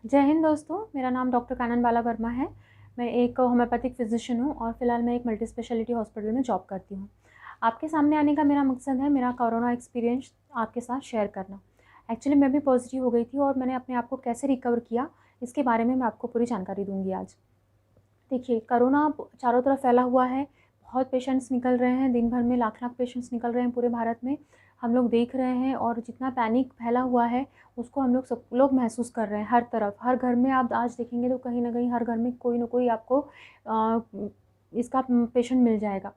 जय हिंद दोस्तों, मेरा नाम डॉक्टर कानन बाला वर्मा है। मैं एक होम्योपैथिक फ़िज़िशियन हूँ और फ़िलहाल मैं एक मल्टी स्पेशलिटी हॉस्पिटल में जॉब करती हूँ। आपके सामने आने का मेरा मकसद है मेरा कोरोना एक्सपीरियंस आपके साथ शेयर करना। एक्चुअली मैं भी पॉज़िटिव हो गई थी और मैंने अपने आप को कैसे रिकवर किया, इसके बारे में मैं आपको पूरी जानकारी दूँगी आज। देखिए, कोरोना अब चारों तरफ फैला हुआ है, बहुत पेशेंट्स निकल रहे हैं, दिन भर में लाख-लाख पेशेंट्स निकल रहे हैं पूरे भारत में। हम लोग देख रहे हैं और जितना पैनिक फैला हुआ है, उसको हम लोग सब लोग महसूस कर रहे हैं हर तरफ। हर घर में आप आज देखेंगे तो कहीं न कहीं हर घर में कोई न कोई आपको इसका पेशेंट मिल जाएगा।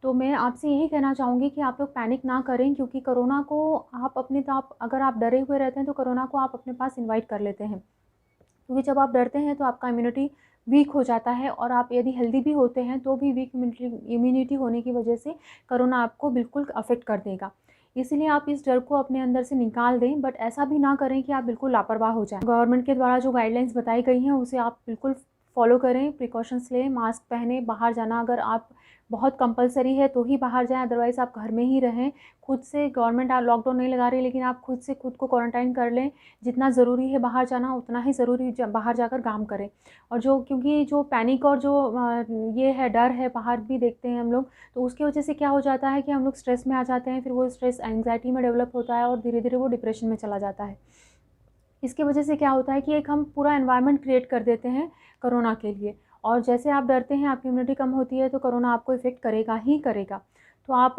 तो मैं आपसे यही कहना चाहूँगी कि आप लोग पैनिक ना करें, क्योंकि कोरोना को आप अगर आप डरे हुए रहते हैं, तो कोरोना को आप अपने पास इनवाइट कर लेते हैं। क्योंकि जब आप डरते हैं तो आपका इम्यूनिटी वीक हो जाता है और आप यदि हेल्दी भी होते हैं तो भी वीक इम्यूनिटी होने की वजह से कोरोना आपको बिल्कुल अफ़ेक्ट कर देगा। इसीलिए आप इस डर को अपने अंदर से निकाल दें, बट ऐसा भी ना करें कि आप बिल्कुल लापरवाह हो जाएँ। गवर्नमेंट के द्वारा जो गाइडलाइंस बताई गई हैं उसे आप बिल्कुल फ़ॉलो करें, प्रिकॉशंस लें, मास्क पहनें, बाहर जाना अगर आप बहुत कंपल्सरी है तो ही बाहर जाएँ, अदरवाइज़ आप घर में ही रहें। खुद से गवर्नमेंट लॉकडाउन नहीं लगा रही, लेकिन आप खुद से खुद को क्वारंटाइन कर लें। जितना ज़रूरी है बाहर जाना, उतना ही ज़रूरी बाहर जाकर काम करें। और क्योंकि जो पैनिक और ये है, डर है, बाहर भी देखते हैं हम लोग, तो उसकी वजह से क्या हो जाता है कि हम लोग स्ट्रेस में आ जाते हैं, फिर वो स्ट्रेस एंग्जायटी में डेवलप होता है और धीरे-धीरे वो डिप्रेशन में चला जाता है। इसकी वजह से क्या होता है कि एक हम पूरा एनवायरनमेंट क्रिएट कर देते हैं कोरोना के लिए, और जैसे आप डरते हैं, आपकी इम्यूनिटी कम होती है, तो कोरोना आपको इफ़ेक्ट करेगा ही करेगा। तो आप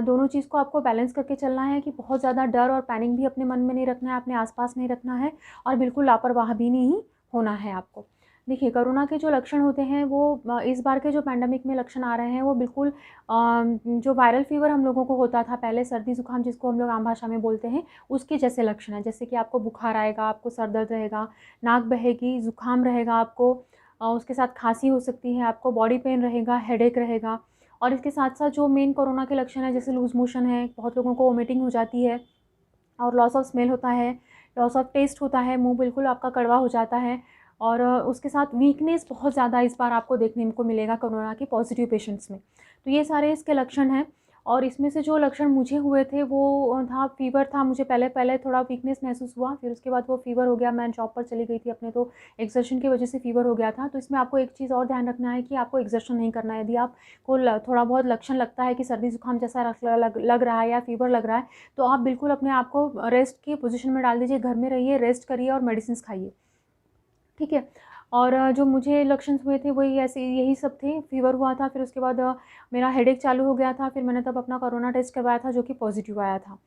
दोनों चीज़ को आपको बैलेंस करके चलना है कि बहुत ज़्यादा डर और पैनिक भी अपने मन में नहीं रखना है, अपने आस-पास नहीं रखना है और बिल्कुल लापरवाह भी नहीं होना है आपको। देखिए, कोरोना के जो लक्षण होते हैं वो इस बार के जो पैंडेमिक में लक्षण आ रहे हैं वो बिल्कुल जो वायरल फ़ीवर हम लोगों को होता था पहले, सर्दी-ज़ुकाम जिसको हम लोग आम भाषा में बोलते हैं, उसके जैसे लक्षण हैं। जैसे कि आपको बुखार आएगा, आपको सर दर्द रहेगा, नाक बहेगी, ज़ुकाम रहेगा आपको, उसके साथ खाँसी हो सकती है, आपको बॉडी पेन रहेगा, हेडेक रहेगा। और इसके साथ-साथ जो मेन कोरोना के लक्षण हैं, जैसे लूज़ मोशन है, बहुत लोगों को वोमिटिंग हो जाती है और लॉस ऑफ स्मेल होता है, लॉस ऑफ टेस्ट होता है, मुँह बिल्कुल आपका कड़वा हो जाता है और उसके साथ वीकनेस बहुत ज़्यादा इस बार आपको देखने को मिलेगा कोरोना के पॉज़िटिव पेशेंट्स में। तो ये सारे इसके लक्षण हैं और इसमें से जो लक्षण मुझे हुए थे वो था फ़ीवर था, मुझे पहले-पहले थोड़ा वीकनेस महसूस हुआ, फिर उसके बाद वो फ़ीवर हो गया, मैं जॉब पर चली गई थी अपने, तो एक्सर्शन की वज़ह से फ़ीवर हो गया था। तो इसमें आपको एक चीज़ और ध्यान रखना है कि आपको एक्सर्शन नहीं करना है। यदि आपको थोड़ा बहुत लक्षण लगता है कि सर्दी-ज़ुकाम जैसा लग रहा है या फ़ीवर लग रहा है, तो आप बिल्कुल अपने आप को रेस्ट की पोज़ीशन में डाल दीजिए, घर में रहिए, रेस्ट करिए और मेडिसिन्स खाइए, ठीक है? और जो मुझे लक्षण हुए थे वही ऐसे यही सब थे, फ़ीवर हुआ था, फिर उसके बाद मेरा हेडेक चालू हो गया था, फिर मैंने तब अपना कोरोना टेस्ट करवाया था जो कि पॉज़िटिव आया था।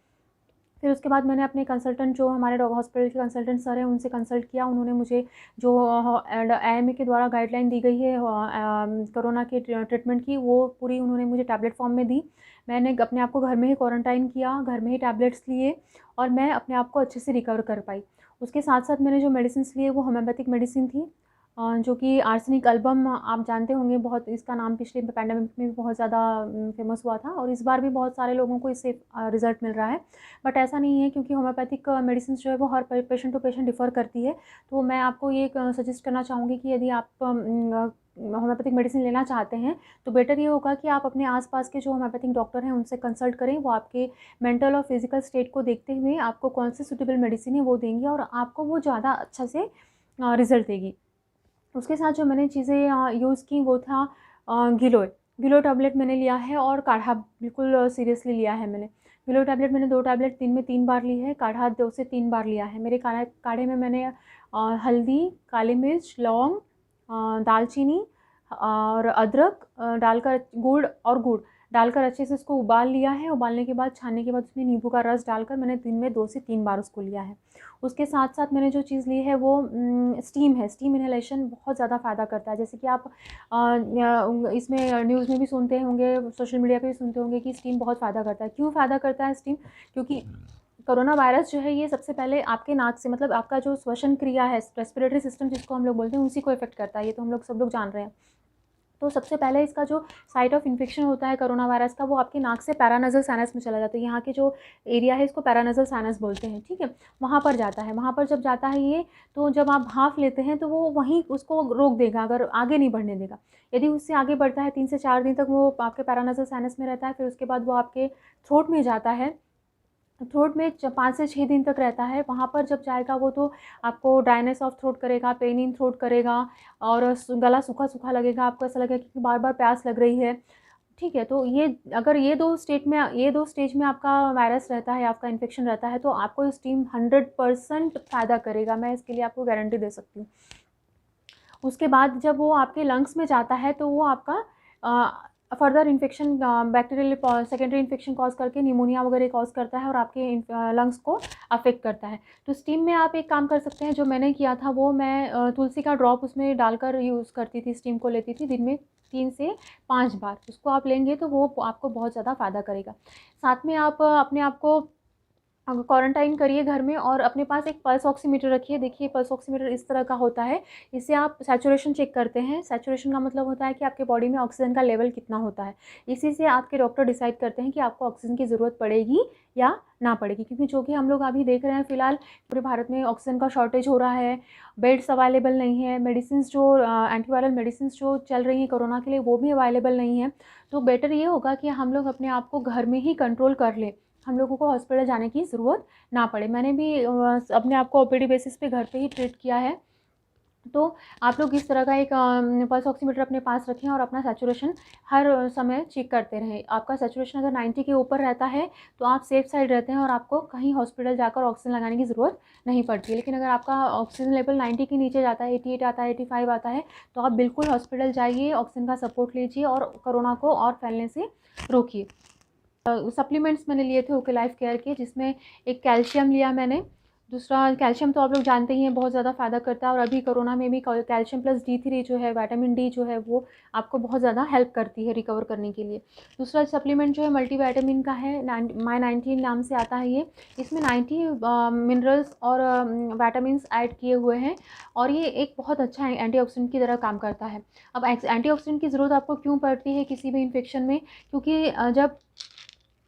फिर उसके बाद मैंने अपने कंसल्टेंट, जो हमारे हॉस्पिटल के कंसल्टेंट सर हैं, उनसे कंसल्ट किया। उन्होंने मुझे जो एएमए के द्वारा गाइडलाइन दी गई है कोरोना के ट्रीटमेंट की, वो पूरी उन्होंने मुझे टैबलेट फ़ॉर्म में दी। मैंने अपने आप को घर में ही क्वारंटाइन किया, घर में ही टैबलेट्स लिए और मैं अपने आप को अच्छे से रिकवर कर पाई। उसके साथ-साथ मैंने जो मेडिसिन्स लिए वो होम्योपैथिक मेडिसिन थी, जो कि आर्सेनिक एल्बम आप जानते होंगे, बहुत इसका नाम पिछले पैंडेमिक में भी बहुत ज़्यादा फ़ेमस हुआ था और इस बार भी बहुत सारे लोगों को इससे रिज़ल्ट मिल रहा है। बट ऐसा नहीं है, क्योंकि होम्योपैथिक मेडिसिन्स जो है वो हर पेशेंट टू पेशेंट डिफ़र करती है। तो मैं आपको ये सजेस्ट करना चाहूँगी कि यदि आप होम्योपैथिक मेडिसिन लेना चाहते हैं, तो बेटर ये होगा कि आप अपने आस-पास के जो होम्योपैथिक डॉक्टर हैं उनसे कंसल्ट करें। वो आपके मेंटल और फिज़िकल स्टेट को देखते हुए आपको कौन सी सूटेबल मेडिसिन है वो देंगे और आपको वो ज़्यादा अच्छा से रिज़ल्ट देगी। उसके साथ जो मैंने चीज़ें यूज़ की वो था गिलोय। गिलोय टैबलेट मैंने लिया है और काढ़ा बिल्कुल सीरियसली लिया है मैंने। गिलोय टैबलेट मैंने 2 टैबलेट दिन में 3 बार ली है, काढ़ा 2 से 3 बार लिया है। मेरे काढ़े में मैंने हल्दी, काली मिर्च, लौंग, दालचीनी और अदरक डालकर, गुड़ डालकर अच्छे से उसको उबाल लिया है। उबालने के बाद, छानने के बाद उसमें नींबू का रस डालकर मैंने दिन में 2 से 3 बार उसको लिया है। उसके साथ-साथ मैंने जो चीज़ ली है वो स्टीम है। स्टीम इन्हेलेशन बहुत ज़्यादा फ़ायदा करता है। जैसे कि आप इसमें न्यूज़ में भी सुनते होंगे, सोशल मीडिया पे भी सुनते होंगे कि स्टीम बहुत फ़ायदा करता है। क्यों फ़ायदा करता है स्टीम? क्योंकि कोरोना वायरस जो है ये सबसे पहले आपके नाक से, मतलब आपका जो श्वसन क्रिया है, रेस्पिरेटरी सिस्टम जिसको हम लोग बोलते हैं, उसी को इफ़ेक्ट करता है। ये तो हम लोग सब लोग जान रहे हैं। तो सबसे पहले इसका जो साइट ऑफ इन्फेक्शन होता है कोरोना वायरस का, वो आपकी नाक से पैरानेज़ल साइनस में चला जाता है। यहाँ के जो एरिया है इसको पैरानेज़ल साइनस बोलते हैं, ठीक है? वहाँ पर जाता है। वहाँ पर जब जाता है ये, तो जब आप भाँफ लेते हैं तो वो वहीं उसको रोक देगा, अगर आगे नहीं बढ़ने देगा। यदि उससे आगे बढ़ता है 3 से 4 दिन तक वो आपके पैरानेज़ल साइनस में रहता है, फिर उसके बाद वो आपके थ्रोट में जाता है थ्रोट में 5 से 6 दिन तक रहता है। वहाँ पर जब जाएगा वो तो आपको ड्राइनेस ऑफ थ्रोट करेगा, पेन इन थ्रोट करेगा और गला सूखा-सूखा लगेगा, आपको ऐसा लगेगा कि बार-बार प्यास लग रही है। ठीक है, तो ये अगर ये 2 स्टेज में आपका वायरस रहता है, आपका इन्फेक्शन रहता है, तो आपको स्टीम 100% फ़ायदा करेगा, मैं इसके लिए आपको गारंटी दे सकती हूँ। उसके बाद जब वो आपके लंग्स में जाता है तो वो आपका further infection, bacterial secondary infection cause करके निमोनिया वगैरह कॉज़ करता है और आपके लंग्स को अफेक्ट करता है। तो स्टीम में आप एक काम कर सकते हैं, जो मैंने किया था वो मैं तुलसी का ड्रॉप उसमें डालकर यूज़ करती थी, स्टीम को लेती थी दिन में 3 से 5 बार। उसको आप लेंगे तो वो आपको बहुत ज़्यादा फ़ायदा करेगा। साथ में आप अपने आप को क्वारंटाइन करिए घर में और अपने पास एक पल्स ऑक्सीमीटर रखिए। देखिए पल्स ऑक्सीमीटर इस तरह का होता है, इससे आप सैचुरेशन चेक करते हैं। सैचुरेशन का मतलब होता है कि आपके बॉडी में ऑक्सीजन का लेवल कितना होता है। इसी से आपके डॉक्टर डिसाइड करते हैं कि आपको ऑक्सीजन की ज़रूरत पड़ेगी या ना पड़ेगी, क्योंकि जो कि हम लोग अभी देख रहे हैं फ़िलहाल पूरे भारत में ऑक्सीजन का शॉर्टेज हो रहा है, बेड्स अवेलेबल नहीं है, मेडिसिन्स जो एंटीवायरल मेडिसिन्स जो चल रही हैं कोरोना के लिए वो भी अवेलेबल नहीं है। तो बेटर ये होगा कि हम लोग अपने आप को घर में ही कंट्रोल कर लें, हम लोगों को हॉस्पिटल जाने की ज़रूरत ना पड़े। मैंने भी अपने आप को ओपीडी बेसिस पे घर पे ही ट्रीट किया है। तो आप लोग इस तरह का एक पल्स ऑक्सीमीटर अपने पास रखें और अपना सैचुरेशन हर समय चेक करते रहें। आपका सैचुरेशन अगर 90 के ऊपर रहता है तो आप सेफ साइड रहते हैं और आपको कहीं हॉस्पिटल जाकर ऑक्सीजन लगाने की ज़रूरत नहीं पड़ती है। लेकिन अगर आपका ऑक्सीजन लेवल 90 के नीचे जाता है, 88 आता है, 85 आता है, तो आप बिल्कुल हॉस्पिटल जाइए, ऑक्सीजन का सपोर्ट लीजिए और कोरोना को और फैलने से रोकिए। सप्लीमेंट्स मैंने लिए थे ओके लाइफ केयर के, जिसमें एक कैल्शियम लिया मैंने। दूसरा कैल्शियम तो आप लोग जानते ही हैं बहुत ज़्यादा फ़ायदा करता है और अभी कोरोना में भी कैल्शियम प्लस D3 जो है, विटामिन डी जो है, वो आपको बहुत ज़्यादा हेल्प करती है रिकवर करने के लिए। दूसरा सप्लीमेंट जो है मल्टीविटामिन का है, My19 नाम से आता है ये। इसमें 90 मिनरल्स और विटामिन्स ऐड किए हुए हैं और ये एक बहुत अच्छा एंटीऑक्सीडेंट की तरह काम करता है। अब एंटीऑक्सीडेंट की ज़रूरत आपको क्यों पड़ती है किसी भी इन्फेक्शन में? क्योंकि जब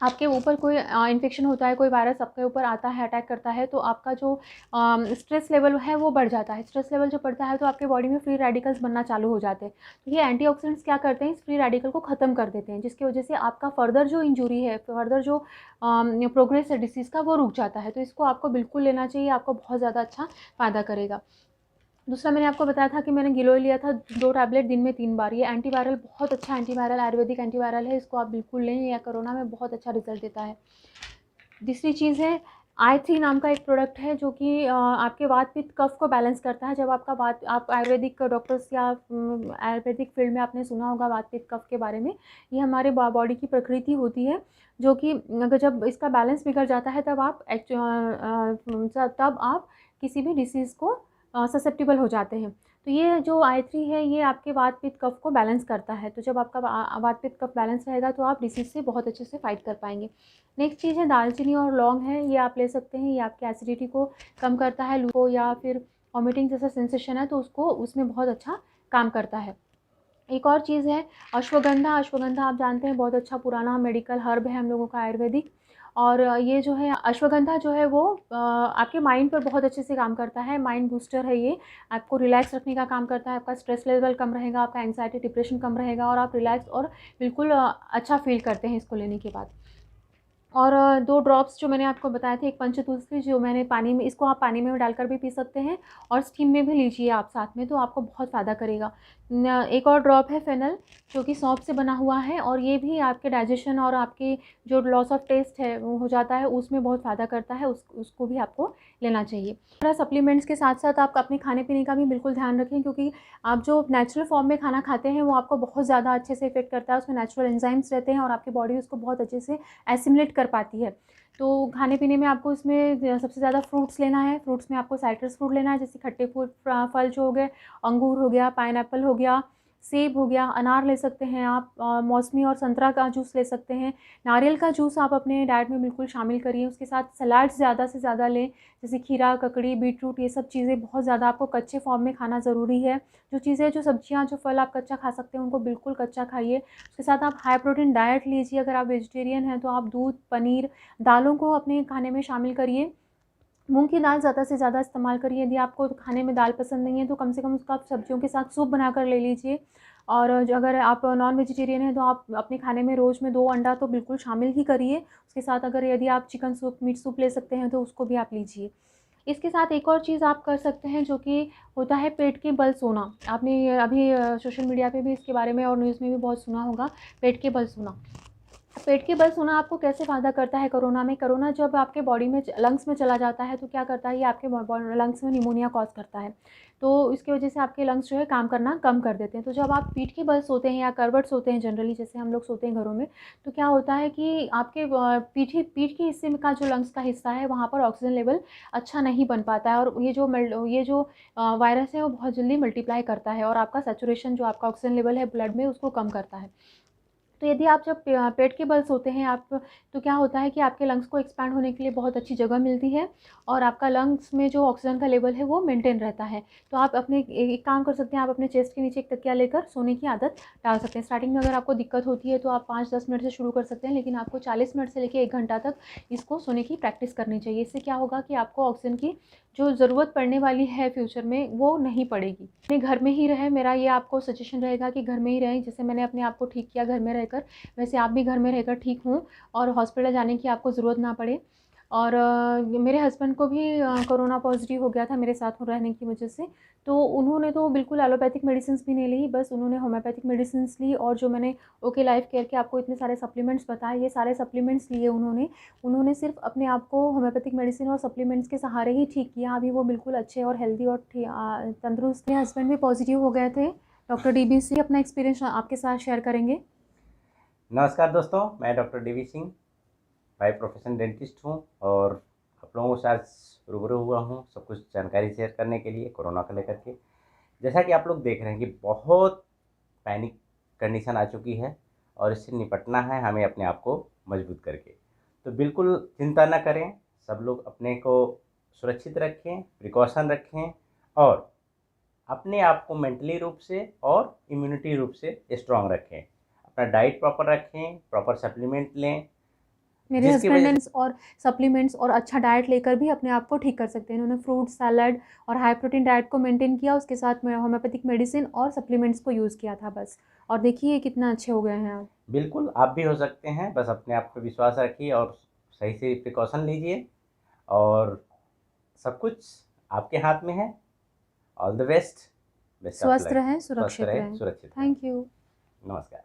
आपके ऊपर कोई इन्फेक्शन होता है, कोई वायरस आपके ऊपर आता है, अटैक करता है, तो आपका जो स्ट्रेस लेवल है वो बढ़ जाता है। स्ट्रेस लेवल जब बढ़ता है तो आपके बॉडी में फ्री रेडिकल्स बनना चालू हो जाते हैं। तो ये एंटीऑक्सीडेंट्स क्या करते हैं, इस फ्री रेडिकल को ख़त्म कर देते हैं, जिसकी वजह से आपका फर्दर जो इंजरी है, फर्दर जो प्रोग्रेस है डिसीज़ का, वो रुक जाता है। तो इसको आपको बिल्कुल लेना चाहिए, आपको बहुत ज़्यादा अच्छा फ़ायदा करेगा। दूसरा मैंने आपको बताया था कि मैंने गिलोय लिया था 2 टैबलेट दिन में 3 बार। ये एंटीवायरल, बहुत अच्छा एंटीवायरल, आयुर्वेदिक एंटीवायरल है, इसको आप बिल्कुल लें, या कोरोना में बहुत अच्छा रिजल्ट देता है। तीसरी चीज़ है I3 नाम का एक प्रोडक्ट है, जो कि आपके वात पित्त कफ को बैलेंस करता है। जब आपका वात, आप आयुर्वेदिक डॉक्टर्स या आयुर्वेदिक फील्ड में आपने सुना होगा वात पित्त कफ के बारे में। ये हमारे बॉडी की प्रकृति होती है, जो कि अगर जब इसका बैलेंस बिगड़ जाता है तब आप किसी भी डिसीज़ को ससेप्टिबल हो जाते हैं। तो ये जो I3 है, ये आपके वात पित्त कफ को बैलेंस करता है। तो जब आपका वात पित्त कफ बैलेंस रहेगा तो आप डिसीज़ से बहुत अच्छे से फाइट कर पाएंगे। नेक्स्ट चीज़ है दालचीनी और लौंग है, ये आप ले सकते हैं। ये आपकी एसिडिटी को कम करता है, लू को या फिर वॉमिटिंग जैसा सेंसेशन है तो उसको, उसमें बहुत अच्छा काम करता है। एक और चीज़ है अश्वगंधा। अश्वगंधा आप जानते हैं बहुत अच्छा पुराना मेडिकल हर्ब है हम लोगों का, आयुर्वेदिक। और ये जो है अश्वगंधा जो है वो आपके माइंड पर बहुत अच्छे से काम करता है। माइंड बूस्टर है ये, आपको रिलैक्स रखने का काम करता है। आपका स्ट्रेस लेवल कम रहेगा, आपका एंग्जायटी डिप्रेशन कम रहेगा और आप रिलैक्स और बिल्कुल अच्छा फील करते हैं इसको लेने के बाद। और 2 ड्रॉप्स जो मैंने आपको बताए थे, एक पंचतुलसी जो मैंने पानी में, इसको आप पानी में डालकर भी पी सकते हैं और स्टीम में भी लीजिए आप साथ में, तो आपको बहुत फ़ायदा करेगा। एक और ड्रॉप है फेनल, जो कि सौंफ से बना हुआ है और ये भी आपके डाइजेशन और आपके जो लॉस ऑफ टेस्ट है वो हो जाता है, उसमें बहुत फ़ायदा करता है। उसको भी आपको लेना चाहिए। थोड़ा सप्लीमेंट्स के साथ साथ आप अपने खाने पीने का भी बिल्कुल ध्यान रखें, क्योंकि आप जो नेचुरल फॉर्म में खाना खाते हैं वो आपको बहुत ज़्यादा अच्छे से इफ़ेक्ट करता है। उसमें नेचुरल एंजाइम्स रहते हैं और आपकी बॉडी उसको बहुत अच्छे से एसिमिलेट कर पाती है। तो खाने पीने में आपको इसमें सबसे ज़्यादा फ्रूट्स लेना है। फ्रूट्स में आपको साइट्रस फ्रूट लेना है, जैसे खट्टे फल जो हो गए, अंगूर हो गया, पाइनएप्पल हो गया, सेब हो गया, अनार ले सकते हैं आप, मौसमी और संतरा का जूस ले सकते हैं। नारियल का जूस आप अपने डाइट में बिल्कुल शामिल करिए। उसके साथ सलाड्स ज़्यादा से ज़्यादा लें, जैसे खीरा, ककड़ी, बीटरूट, ये सब चीज़ें बहुत ज़्यादा आपको कच्चे फॉर्म में खाना ज़रूरी है। जो चीज़ें, जो सब्जियाँ, जो फल आप कच्चा खा सकते हैं उनको बिल्कुल कच्चा खाइए। उसके साथ आप हाई प्रोटीन डाइट लीजिए। अगर आप वेजिटेरियन हैं तो आप दूध, पनीर, दालों को अपने खाने में शामिल करिए। मूँग की दाल ज़्यादा से ज़्यादा इस्तेमाल करिए। यदि आपको खाने में दाल पसंद नहीं है तो कम से कम उसका आप सब्जियों के साथ सूप बनाकर ले लीजिए। और अगर आप नॉन वेजिटेरियन हैं तो आप अपने खाने में रोज़ में 2 अंडा तो बिल्कुल शामिल ही करिए। उसके साथ अगर यदि आप चिकन सूप, मीट सूप ले सकते हैं तो उसको भी आप लीजिए। इसके साथ एक और चीज़ आप कर सकते हैं जो कि होता है पेट के बल सोना। आपने अभी सोशल मीडिया पे भी इसके बारे में और न्यूज़ में भी बहुत सुना होगा, पेट के बल सोना। पेट के बल सोना आपको कैसे फ़ायदा करता है कोरोना में? कोरोना जब आपके बॉडी में लंग्स में चला जाता है तो क्या करता है, ये आपके लंग्स में निमोनिया कॉज़ करता है। तो इसकी वजह से आपके लंग्स जो है काम करना कम कर देते हैं। तो जब आप पीठ के बल सोते हैं या करवट सोते हैं जनरली, जैसे हम लोग सोते हैं घरों में, तो क्या होता है कि आपके पीठ के हिस्से में का जो लंग्स का हिस्सा है वहाँ पर ऑक्सीजन लेवल अच्छा नहीं बन पाता है, और ये जो वायरस है वो बहुत जल्दी मल्टीप्लाई करता है और आपका सैचुरेशन जो आपका ऑक्सीजन लेवल है ब्लड में उसको कम करता है। तो यदि आप जब पेट के बल सोते हैं आप, तो क्या होता है कि आपके लंग्स को एक्सपैंड होने के लिए बहुत अच्छी जगह मिलती है और आपका लंग्स में जो ऑक्सीजन का लेवल है वो मेंटेन रहता है। तो आप अपने एक काम कर सकते हैं, आप अपने चेस्ट के नीचे एक तकिया लेकर सोने की आदत डाल सकते हैं। स्टार्टिंग में अगर आपको दिक्कत होती है तो आप 5-10 मिनट से शुरू कर सकते हैं, लेकिन आपको 40 मिनट से लेकर 1 घंटा तक इसको सोने की प्रैक्टिस करनी चाहिए। इससे क्या होगा कि आपको ऑक्सीजन की जो ज़रूरत पड़ने वाली है फ्यूचर में वो नहीं पड़ेगी। अपने घर में ही रहें, मेरा ये आपको सजेशन रहेगा कि घर में ही रहें। जैसे मैंने अपने आप को ठीक किया घर में रहकर, वैसे आप भी घर में रहकर ठीक हों और हॉस्पिटल जाने की आपको ज़रूरत ना पड़े। और मेरे हस्बैंड को भी कोरोना पॉज़िटिव हो गया था मेरे साथ रहने की वजह से, तो उन्होंने तो बिल्कुल एलोपैथिक मेडिसिन्स भी नहीं ली, बस उन्होंने होम्योपैथिक मेडिसिन्स ली और जो मैंने ओके लाइफ़ केयर के आपको इतने सारे सप्लीमेंट्स बताए, ये सारे सप्लीमेंट्स लिए उन्होंने। उन्होंने सिर्फ़ अपने आप को होम्योपैथिक मेडिसिन और सप्लीमेंट्स के सहारे ही ठीक किया। अभी वो बिल्कुल अच्छे और हेल्दी और तंदुरुस्त। मेरे हस्बैंड भी पॉज़िटिव हो गए थे। डॉक्टर डीबी सिंह अपना एक्सपीरियंस आपके साथ शेयर करेंगे। नमस्कार दोस्तों, मैं doctor DV Singh by profession dentist हूँ और आप लोगों के साथ रूबरू हुआ हूँ सब कुछ जानकारी शेयर करने के लिए कोरोना को लेकर के। जैसा कि आप लोग देख रहे हैं कि बहुत पैनिक कंडीशन आ चुकी है और इससे निपटना है हमें अपने आप को मजबूत करके। तो बिल्कुल चिंता न करें, सब लोग अपने को सुरक्षित रखें, प्रिकॉशन रखें और अपने आप को मेंटली रूप से और इम्यूनिटी रूप से स्ट्रांग रखें। अपना डाइट प्रॉपर रखें, प्रॉपर सप्लीमेंट लें, मेरे जिसकी हस्बैंड वजह ने से और सप्लीमेंट्स और अच्छा डाइट लेकर भी अपने आप को ठीक कर सकते हैं। इन्होंने फ्रूट सैलड और हाई प्रोटीन डाइट को मेंटेन किया, उसके साथ में होम्योपैथिक मेडिसिन और सप्लीमेंट्स को यूज़ किया था बस, और देखिए कितना अच्छे हो गए हैं आप। बिल्कुल आप भी हो सकते हैं। बस अपने आप पे विश्वास रखिए और सही से प्रिकॉशन लीजिए और सब कुछ आपके हाथ में है। All the best, best of स्वस्थ लक। रहें, स्वस्थ सुरक्षित रहें, रहें। सुरक्षित रहें। Thank you. नमस्कार।